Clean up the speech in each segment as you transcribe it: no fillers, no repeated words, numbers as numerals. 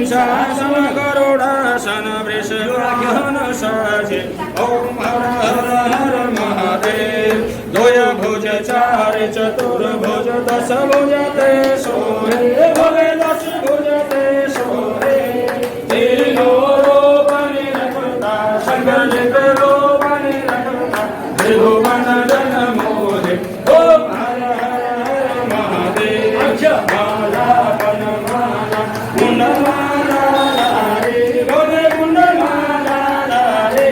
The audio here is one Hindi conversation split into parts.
शासन गरुडासन वृषभान साजे। ओम हर हर हर महादेव। द्वय भुज चार चतुर्भुज दश भुज ते सोहे। भोले दश भुज ते सोहे। तीनों रूप निरखता शंकर रूप निरखता त्रिभुवन जन मोहे। ओम हर हर हर महादेव। माला बन माला मुंड माला रे। भोले मुंड माला रे।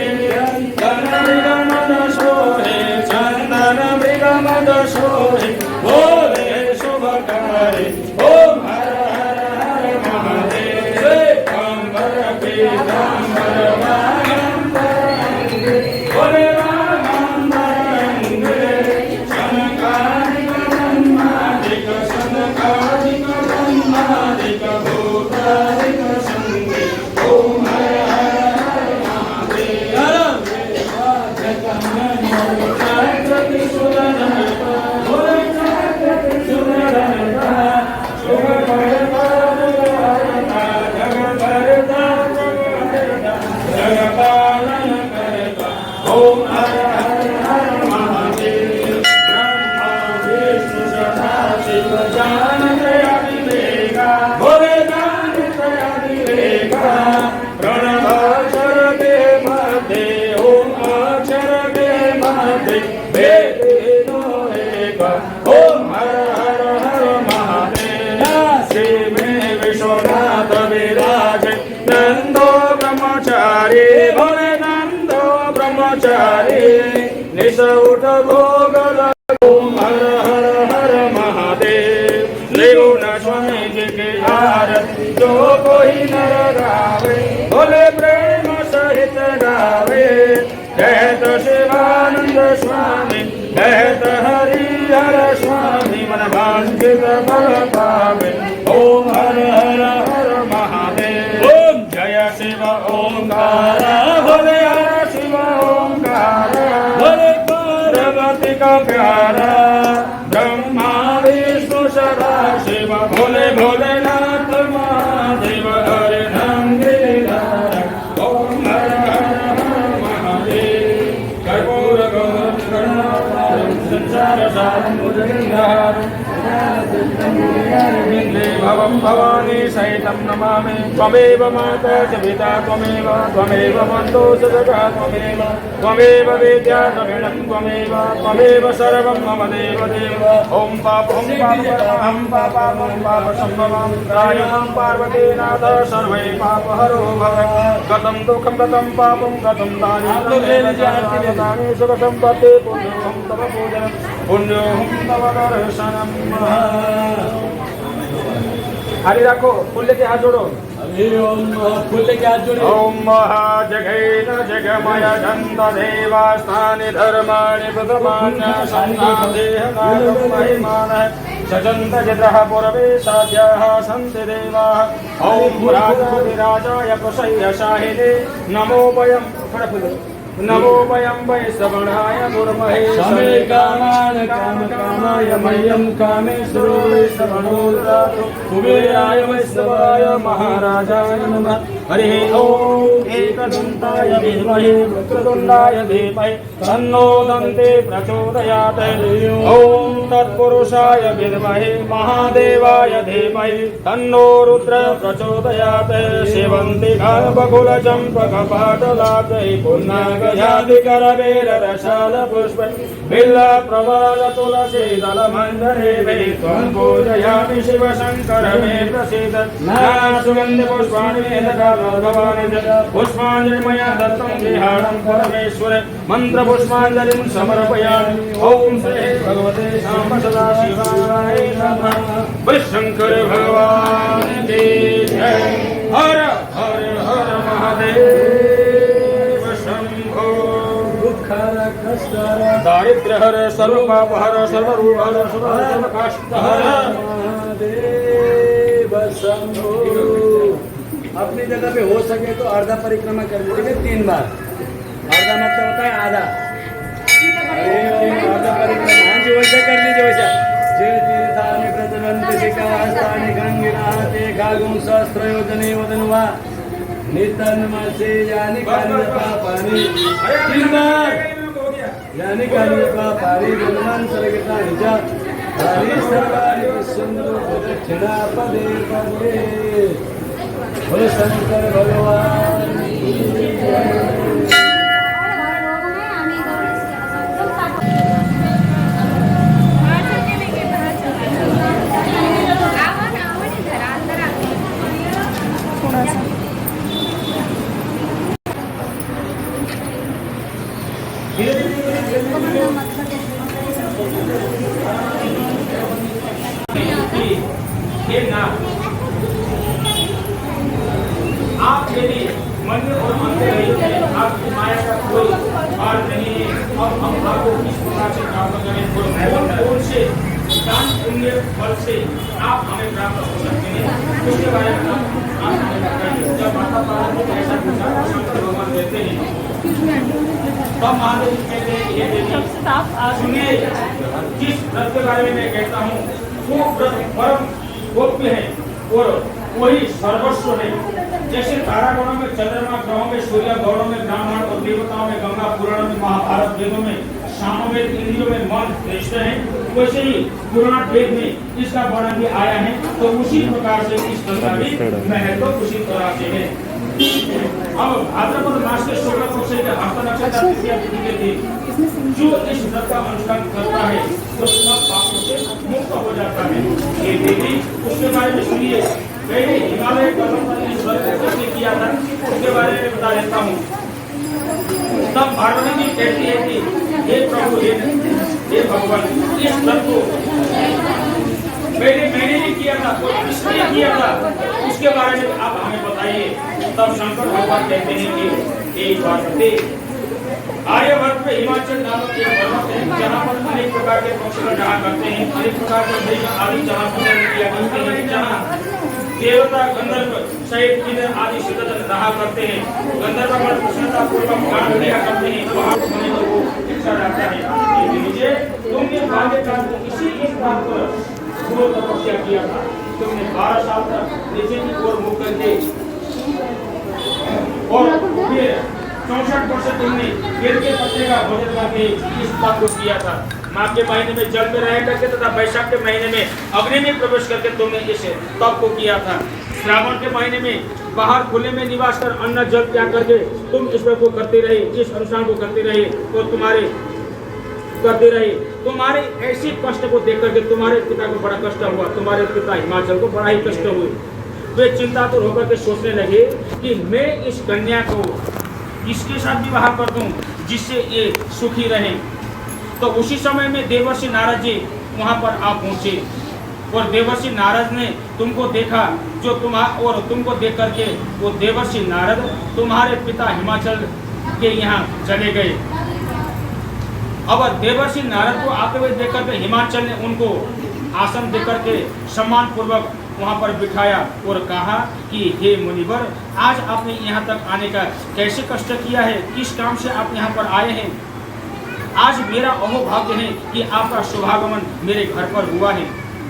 चंदन मृगमद सोहे चंदन मृगमद सोहे। भोले शुभकारी। ओम हर हर हर महादेव। अंबर पीतांबर वागंबर भोले वागंबर शनकादिक ब्रह्मादिक शनकादिक ब्रह्मादिक भूतादिक संगे। ओम हर हर हर महादेव। चक्रवर्ती सुदर्शनता भोले चक्रवर्ती सुदर्शनता शुभ करता जगभरता जगपालन करता। ओम हर हर हर महादेव। ब्रह्मा विष्णु सदा शिव जानत अविवेका भोले जानत अविवेका। प्रणवाक्षर के मध्य ओम अक्षर के मध्य भेदेनो एक। ओम हर हर हर महादेव। श्री में विश्वनाथ विराज नंदो ब्रह्मचारी भोले नंदो ब्रह्मचारी निसउठ भोग। ओम हर हर हर महादेव। निर्गुण स्वामी जी की आरती जो कोई नर गावे भोले प्रेम सहित गावे। कहत शिवानंद स्वामी कहत हरिहर स्वामी मन वांछित फल पावे। ओम हर हर हर महादेव। ओम जय शिव ओंकार भोले हर शिव ओंकार भोले पार्वती का प्यारा ब्रह्मा विष्णु सदा शिव भोले भोलेनाथ महादेव हरे नाम गिरिधार। ओम हर हर हर महादेव। कर्पूर गौरम संसार सारम भुजगेन्द्रहारम भवं भवानी सहितं नमामि। त्वमेव माता च पिता त्वमेव त्वमेव बन्धुः च सखा त्वमेव त्वमेव विद्या द्रविणं त्वमेव त्वमेव सर्वं मम देव देव। ॐ पापं पापहरं पापं पापसम्भवं त्रायं पार्वतीनाथ सर्वै पापहरो भव। गतं दुःखं गतं पापं गतं दानि सुखसम्पत्ति पुण्योऽहं तव पूजनं पुण्योऽहं तव दर्शनं। हरि रखो फूल लेके हाथ जोड़ो। फूल लेके हाथ जोड़ो। ओम महाजगैन जगमय दंत देवास्थानि धर्माणि प्रथमान्य संदेहनागं महिमान सजन्त जत्रः पूर्वे साध्याः सन्ति देवाः। ओम राजाधिराजाय प्रसह्य शाहिने नमो वयं नमो वयं वै श्रवणाय गुरुमहे। समे कामान् कामकामाय मह्यं कामेश्वरो वै श्रवणो ददातु। कुबेराय वैष्णवाय महाराजाय नमः। हरिः ओम। एकदन्ताय विद्महे वक्रतुण्डाय धीमहि तन्नो दन्ते प्रचोदयात्। ओम तत्पुरुषाय विद्महे महादेवाय धीमहि तन्नो रुद्र प्रचोदयात्। सेवन्ति बकुलचम्पकपाटलातै पुन्नागजादिकरवेररसाल पुष्प बिल्ल प्रवाल तुलसी दलमञ्जरे वै त्वं पूजयामि शिव शङ्कर मे प्रसीद। सुगन्धि पुष्पाणि भवानि पुष्पाञ्जलि मया दत्तं गृहाणं परमेश्वर मंत्र पुष्पाञ्जलिं समर्पयामि। ओम श्री भगवते साम्ब सदा शिवाय नमः। शंकर भगवान की जय। हर हर हर महादेव शंभो। दारिद्र्य हर सर्व पाप हर सर्व रोग हर सर्व कष्ट हर महादेव शंभो। अपनी जगह पे हो सके तो अर्धा परिक्रमा कर लीजिए 3 बार। अर्धा मतलब होता है आधा। अर्धा परिक्रमा हाँ जी वैसा कर लीजिए वैसा। जय तीर्था पादानि प्रचलन्ति शिखाहस्तानि गङ्गिनाते गागुं सहस्रयोजने वदनुवा नितन्मसे यानि कानि पापानि यानि कानि पापानि जन्मान् सर्गतानि च तानि सर्वाणि पश्यन्तु प्रदक्षिणा पदे पदे बोलो शंकर भगवान की जय। आप यदि मन और मन से रहित हैं, आपकी माया का कोई भार नहीं है। अब हम आपको किस प्रकार से प्राप्त करें? कौन से दान पुण्य फल से आप हमें प्राप्त हो सकते हैं, उसके बारे में आप हमें बताइए। जब माता पार्वती ने ऐसा पूछा तो शंकर भगवान कहते हैं, तब महादेव कहते हैं ये देवी सुनिए, जिस व्रत के बारे में मैं कहता हूँ वो व्रत परम गोप्य है और वही सर्वस्व है। जैसे तारागणों में चंद्रमा, ग्रहों में सूर्य, गौड़ों में ब्राह्मण और देवताओं में गंगा, पुराणों में महाभारत, वेदों में सामवेद, इंद्रियों में मन श्रेष्ठ है, वैसे ही पुराण वेद में इसका वर्णन भी आया है। तो उसी प्रकार से इस का भी महत्व उसी तरह से है। अब भाद्रपद मास के शुक्ल पक्ष के हस्त नक्षत्र तृतीया तिथि के दिन जो इस व्रत का अनुष्ठान करता है वो सब पापों से मुक्त हो जाता है। ये देवी उसके बारे में सुनिए। पहले हिमालय पर्वत पर इस व्रत को कैसे किया था उसके बारे में बता देता हूँ। तब पार्वती जी कहती है कि हे प्रभु, हे भगवान, इस व्रत को पहले मैंने नहीं किया था, कोई किसने किया था, उसके बारे में आप हमें बताइए। तब शंकर भगवान कहते हैं कि एक बात थे, आर्यवर्त में हिमाचल नामक एक पर्वत है जहाँ पर अनेक प्रकार के पक्षी रहा करते हैं, अनेक प्रकार के दृश्य आदि जहाँ पूजा किया करते हैं, जहाँ देवता गंधर्व सहित किन्नर आदि सिद्धजन रहा करते हैं, गंधर्व पर प्रसन्नता पूर्वक गान लिया करते हैं, वहाँ होने को वो इच्छा रहता है। मुझे तुमने बाल्यकाल में इसी स्थान पर घोर तपस्या किया था। तुमने 12 साल तक नीचे की ओर मुख करके और फिर 64 वर्ष तुमने केले के पत्ते का भोजन करके इस तप को किया था। माघ के महीने में जल में रह करके तथा वैशाख के महीने में अग्नि में प्रवेश करके तुमने इस तप को किया था। श्रावण के महीने में बाहर खुले में निवास कर अन्न जल त्याग करके तुम इस को करते रहे, इस अनुष्ठान को करते रहे तो तुम्हारे ऐसी कष्ट को देख करके तुम्हारे पिता को बड़ा कष्ट हुआ। तुम्हारे पिता हिमाचल को बड़ा ही कष्ट हुए। वे चिंतातुर होकर के सोचने लगे कि मैं इस कन्या को किसके साथ विवाह कर दूं जिससे ये सुखी रहे। तो उसी समय में देवर्षि नारद जी वहां पर आ पहुंचे और देवर्षि नारद ने तुमको देखा और तुमको देख करके वो देवर्षि नारद तुम्हारे पिता हिमाचल के यहाँ चले गए। अब देवर्षि नारद को आते हुए देख करके हिमाचल ने उनको आसन देकर के सम्मान पूर्वक वहाँ पर बिठाया और कहा कि हे मुनिवर, आज आपने यहाँ तक आने का कैसे कष्ट किया है, किस काम से आप यहाँ पर आए हैं। आज मेरा अहोभाग्य है कि आपका शुभागमन मेरे घर पर हुआ है।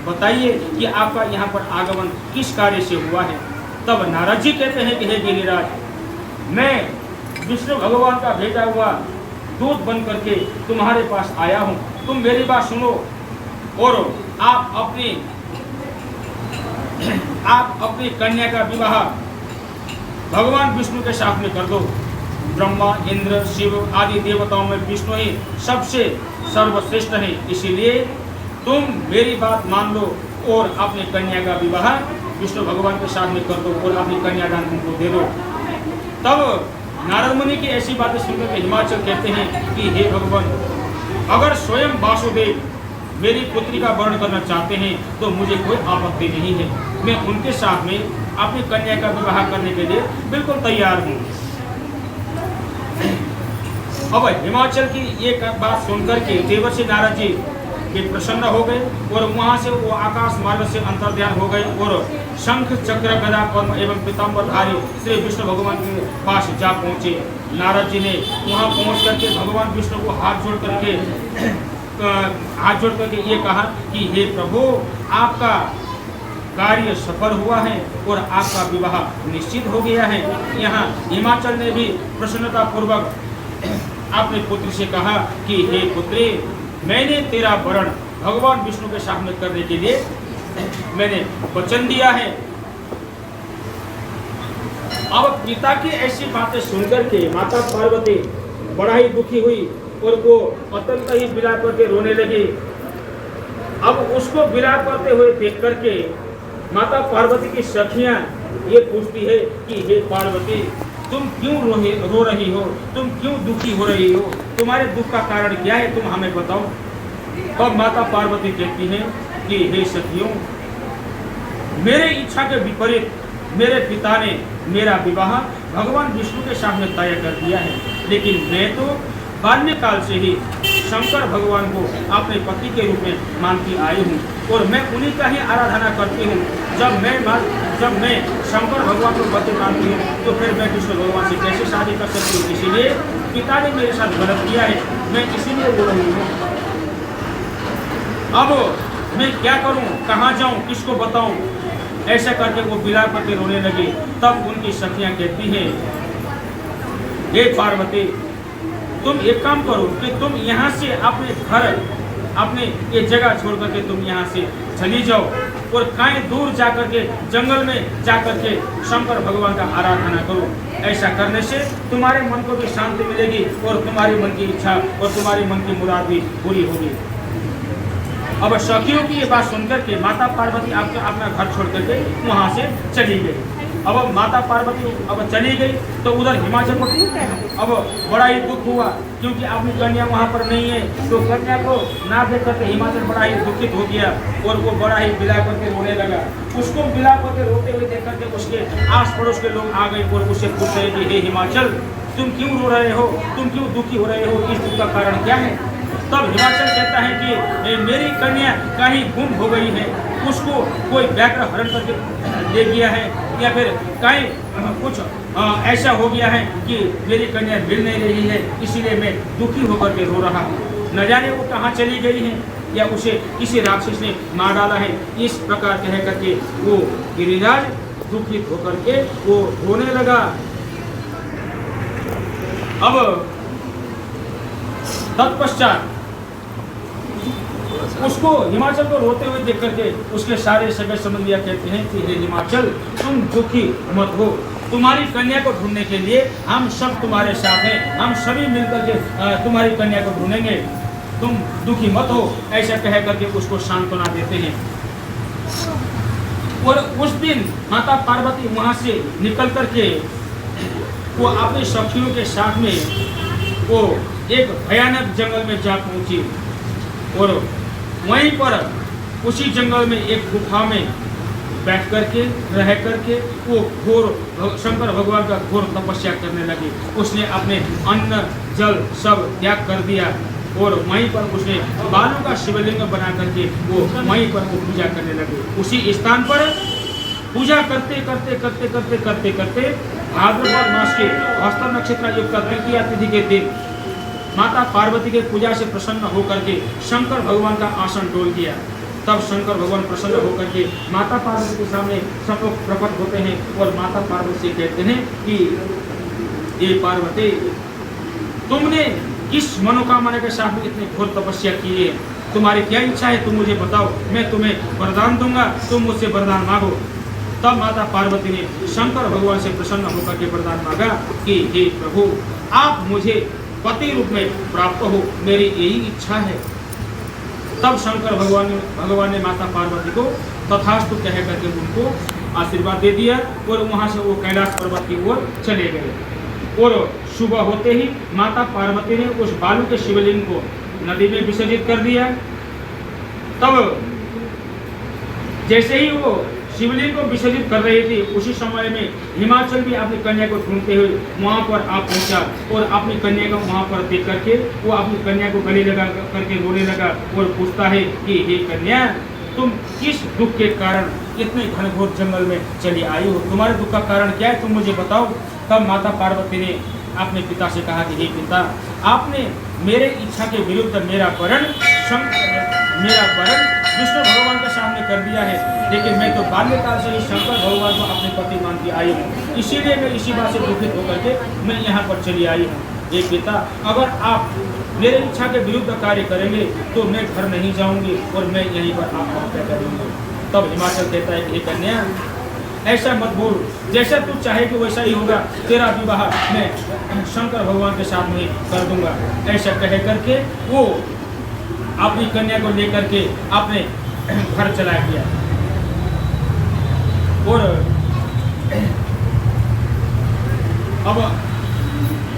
बताइए कि आपका यहाँ पर आगमन किस कार्य से हुआ है। तब नारद जी कहते हैं कि हे गिरिराज, मैं विष्णु भगवान का भेजा हुआ दूत बन करके तुम्हारे पास आया हूँ। तुम मेरी बात सुनो और आप अपनी कन्या का विवाह भगवान विष्णु के साथ में कर दो। ब्रह्मा, इंद्र, शिव आदि देवताओं में विष्णु ही सबसे सर्वश्रेष्ठ है, इसीलिए तुम मेरी बात मान लो और अपनी कन्या का विवाह विष्णु भगवान के साथ में कर दो और अपनी कन्यादान उनको दे दो। तब नारद मुनि की ऐसी बातें सुनकर के हिमाचल कहते हैं कि हे भगवान, अगर स्वयं वासुदेव मेरी पुत्री का वर्ण करना चाहते हैं तो मुझे कोई आपत्ति नहीं है। मैं उनके साथ में अपनी कन्या का विवाह करने के लिए बिल्कुल तैयार हूँ। अब हिमाचल की एक बात सुनकर के देवर्षि नारद जी भी प्रसन्न हो गए और वहाँ से वो आकाश मार्ग से अंतर्ध्यान हो गए और शंख, चक्र, गदा, पद्म एवं पीताम्बरधारी श्री विष्णु भगवान के पास जा पहुँचे। नारद जी ने वहाँ पहुँच करके भगवान विष्णु को हाथ जोड़ करके ये कहा कि हे प्रभु, आपका कार्य सफल हुआ है और आपका विवाह निश्चित हो गया है। यहाँ हिमाचल ने भी प्रसन्नता पूर्वक अपने पुत्र से कहा कि हे पुत्री, मैंने तेरा वरण भगवान विष्णु के सामने करने के लिए मैंने वचन दिया है। अब पिता की ऐसी बातें सुनकर के माता पार्वती बड़ा ही दुखी हुई और वो अत्यंत ही विलाप करके रोने लगी। अब उसको विलाप करते हुए देख करके माता पार्वती की सखियां ये पूछती है कि हे पार्वती, तुम क्यों रो रही हो, तुम क्यों दुखी हो रही हो, तुम्हारे दुख का कारण क्या है, तुम हमें बताओ। तब माता पार्वती कहती हैं कि हे सखियों, मेरे इच्छा के विपरीत मेरे पिता ने मेरा विवाह भगवान विष्णु के सामने तय कर दिया है, लेकिन मैं तो बाल्यकाल से ही शंकर भगवान को अपने पति के रूप में मानती आई हूँ और मैं उन्हीं का ही आराधना करती हूँ। जब मैं शंकर भगवान को पति मानती हूँ तो फिर मैं विष्णु भगवान से कैसे शादी कर सकती हूँ। इसीलिए पिता ने मेरे साथ गलत किया है, मैं इसीलिए रो रही हूँ। अब मैं क्या करूँ, कहाँ जाऊँ, किसको बताऊँ। ऐसा करके वो विलाप करके रोने लगी। तब उनकी सखियाँ कहती हैं, हे पार्वती, तुम एक काम करो कि तुम यहाँ से अपने घर, अपने ये जगह छोड़ करके तुम यहाँ से चली जाओ और कहीं दूर जाकर के जंगल में जाकर के शंकर भगवान का आराधना करो। ऐसा करने से तुम्हारे मन को भी शांति मिलेगी और तुम्हारी मन की इच्छा और तुम्हारी मन की मुराद भी पूरी होगी। अब सखियों की ये बात सुनकर के माता पार्वती अपना घर छोड़ करके वहाँ से चली गई। अब माता पार्वती अब चली गई तो उधर हिमाचल को अब बड़ा ही दुख हुआ, क्योंकि अपनी कन्या वहाँ पर नहीं है। तो कन्या को ना देख करके हिमाचल बड़ा ही दुखित हो गया और वो बड़ा ही विलाप करके रोने लगा। उसको विलाप करके रोते हुए देख करके उसके आस पड़ोस के लोग आ गए और उससे पूछ रहे कि हे हिमाचल, तुम क्यों रो रहे हो, तुम क्यों दुखी हो रहे हो, इस दुख का कारण क्या है। तब हिमाचल कहता है कि मेरी कन्या कहीं गुम हो गई है, उसको कोई व्याघ्र हरण करके ले गया है या फिर कहीं कुछ ऐसा हो गया है कि मेरी कन्या मिल नहीं रही है, इसीलिए मैं दुखी होकर के रो रहा हूँ। न जाने वो कहाँ चली गई है या उसे किसी राक्षस ने मार डाला है। इस प्रकार कह करके वो गिरिराज दुखित होकर के वो रोने लगा। अब तत्पश्चात उसको हिमाचल को रोते हुए देख करके उसके सारे सगे संबंधियां कहते हैं कि हे हिमाचल, तुम दुखी मत हो, तुम्हारी कन्या को ढूंढने के लिए हम सब तुम्हारे साथ हैं, हम सभी मिलकर के तुम्हारी कन्या को ढूंढेंगे, तुम दुखी मत हो। ऐसा कह करके उसको सांत्वना देते हैं। और उस दिन माता पार्वती वहां से निकल करके वो अपने सखियों के साथ में वो एक भयानक जंगल में जा पहुंची और वहीं पर उसी जंगल में एक गुफा में बैठ करके रह करके वो घोर शंकर भगवान का घोर तपस्या करने लगी। उसने अपने अन्न जल सब त्याग कर दिया और वहीं पर उसने बालू का शिवलिंग बना करके वो वहीं पर वो पूजा करने लगी। उसी स्थान पर पूजा करते करते करते करते करते करते भाद्रपद मास के हस्त नक्षत्र युक्त तृतीया तिथि के दिन माता पार्वती के पूजा से प्रसन्न होकर के शंकर भगवान का आसन डोल दिया। तब शंकर भगवान प्रसन्न होकर के माता पार्वती के सामने सब लोग प्रकट होते हैं और माता पार्वती से कहते हैं कि ये पार्वती, तुमने किस मनोकामना के साथ में इतनी घोर तपस्या की है, तुम्हारी क्या इच्छा है, तुम मुझे बताओ, मैं तुम्हें वरदान दूंगा, तुम मुझसे वरदान मांगो। तब माता पार्वती ने शंकर भगवान से प्रसन्न होकर के वरदान मांगा कि हे प्रभु, आप मुझे पति रूप में प्राप्त हो, मेरी यही इच्छा है। तब शंकर भगवान ने माता पार्वती को तथास्तु कह करके उनको आशीर्वाद दे दिया और वहां से वो कैलाश पर्वत की ओर चले गए। और सुबह होते ही माता पार्वती ने उस बालू के शिवलिंग को नदी में विसर्जित कर दिया। तब जैसे ही वो शिवलिंग को विसर्जित कर रही थी, उसी समय में हिमाचल भी अपनी कन्या को ढूंढते हुए वहाँ पर आ पहुँचा और अपनी कन्या को वहाँ पर देख करके वो अपनी कन्या को गले लगा करके रोने लगा और पूछता है कि हे कन्या, तुम किस दुख के कारण इतने घनघोर जंगल में चली आई हो, तुम्हारे दुख का कारण क्या है, तुम मुझे बताओ। तब माता पार्वती ने अपने पिता से कहा कि हे पिता, आपने मेरे इच्छा के विरुद्ध मेरा वरण विष्णु भगवान के सामने कर दिया है, लेकिन मैं तो बाल्यकाल से ही शंकर भगवान को अपने पति मानती आई हूँ, इसीलिए मैं इसी बात से दुखित होकर के मैं यहाँ पर चली आई हूँ। ये पिता, अगर आप मेरे इच्छा के विरुद्ध कार्य करेंगे तो मैं घर नहीं जाऊंगी और मैं यहीं पर आत्महत्या करूंगी। तब हिमाचल कहता है कि हे कन्या, ऐसा मत बोल, जैसा तू चाहे कि वैसा ही होगा, तेरा विवाह मैं शंकर भगवान के साथ में कर दूंगा। ऐसा कह करके वो अपनी कन्या को लेकर के अपने घर चला गया और अब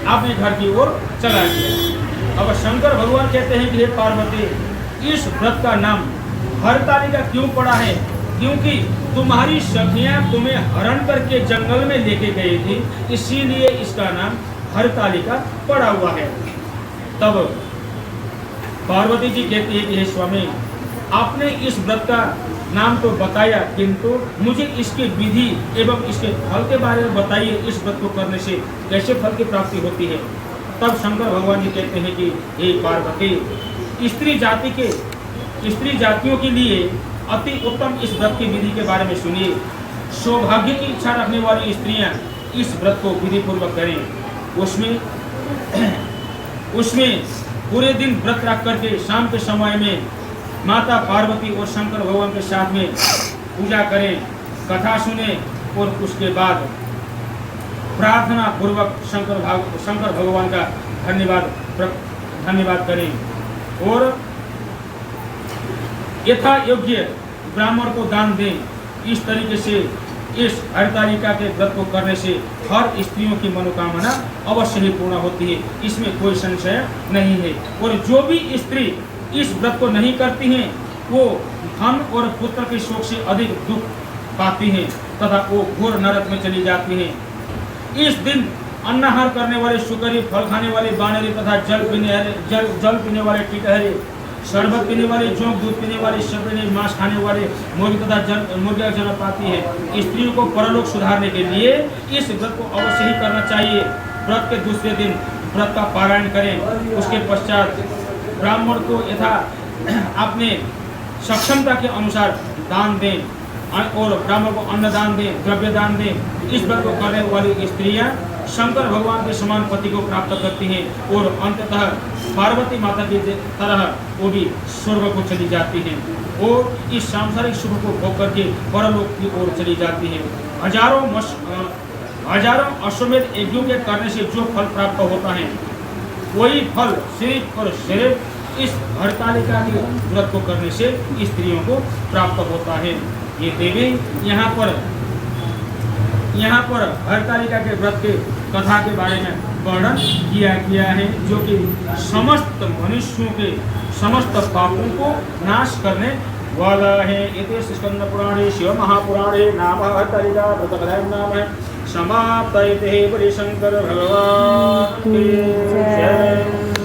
अपने घर की ओर चला गया। अब शंकर भगवान कहते हैं कि हे पार्वती, इस व्रत का नाम हरतालिका क्यों पड़ा है? क्योंकि तुम्हारी सखियां तुम्हें हरण करके जंगल में लेके गई थी, इसीलिए इसका नाम हरतालिका पड़ा हुआ है। तब पार्वती जी कहती है कि हे स्वामी, आपने इस व्रत का नाम तो बताया, किंतु मुझे इसकी विधि एवं इसके फल के बारे में बताइए। इस व्रत को करने से कैसे फल की प्राप्ति होती है? तब शंकर भगवान जी कहते हैं कि हे पार्वती, स्त्री जातियों के लिए अति उत्तम इस व्रत की विधि के बारे में सुनिए। सौभाग्य की इच्छा रखने वाली स्त्रियां इस व्रत को विधि पूर्वक करें। उसमें पूरे दिन व्रत रख करके शाम के समय में माता पार्वती और शंकर भगवान के साथ में पूजा करें, कथा सुने और उसके बाद प्रार्थना पूर्वक शंकर भगवान का धन्यवाद करें और यथा योग्य ब्राह्मण को दान दें। इस तरीके से इस हरतालिका के व्रत को करने से हर स्त्रियों की मनोकामना अवश्य ही पूर्ण होती है, इसमें कोई संशय नहीं है। और जो भी स्त्री इस व्रत को नहीं करती हैं, वो धन और पुत्र के शोक से अधिक दुख पाती हैं तथा वो घोर नरक में चली जाती हैं। इस दिन अन्नाहार करने वाले शुकरी, फल खाने वाले बानरी तथा जल पीने वाले टिटहरे, शरबत पीने वाले जोंक, दूध पीने वाले शबरी, मांस खाने वाले मुर्गी तथा मुर्गियाँ जन्म पाती है। स्त्रियों को परलोक सुधारने के लिए इस व्रत को अवश्य ही करना चाहिए। व्रत के दूसरे दिन व्रत का पारायण करें, उसके पश्चात ब्राह्मण को यथा अपने सक्षमता के अनुसार दान दें और ब्राह्मण को अन्न दान दें, द्रव्य दान दें। इस व्रत को करने वाली स्त्रियां शंकर भगवान के समान पति को प्राप्त करती हैं और अंततः पार्वती माता की तरह वो भी स्वर्ग को चली जाती हैं और इस सांसारिक सुख को भोग करके परलोक की ओर चली जाती हैं। हजारों अश्वमेध यज्ञों के करने से जो फल प्राप्त होता है, वही फल सिर्फ और सिर्फ इस हरतालिका के व्रत को करने से स्त्रियों को प्राप्त होता है। ये देवी यहाँ पर हरतालिका के व्रत के कथा के बारे में वर्णन किया गया है, जो कि समस्त मनुष्यों के समस्त पापों को नाश करने वाला है। इति स्कंद पुराणे शिव महापुराणे नाम हरतालिका व्रत कथायां नाम है समाप्त। इति शंकर भगवान की जय।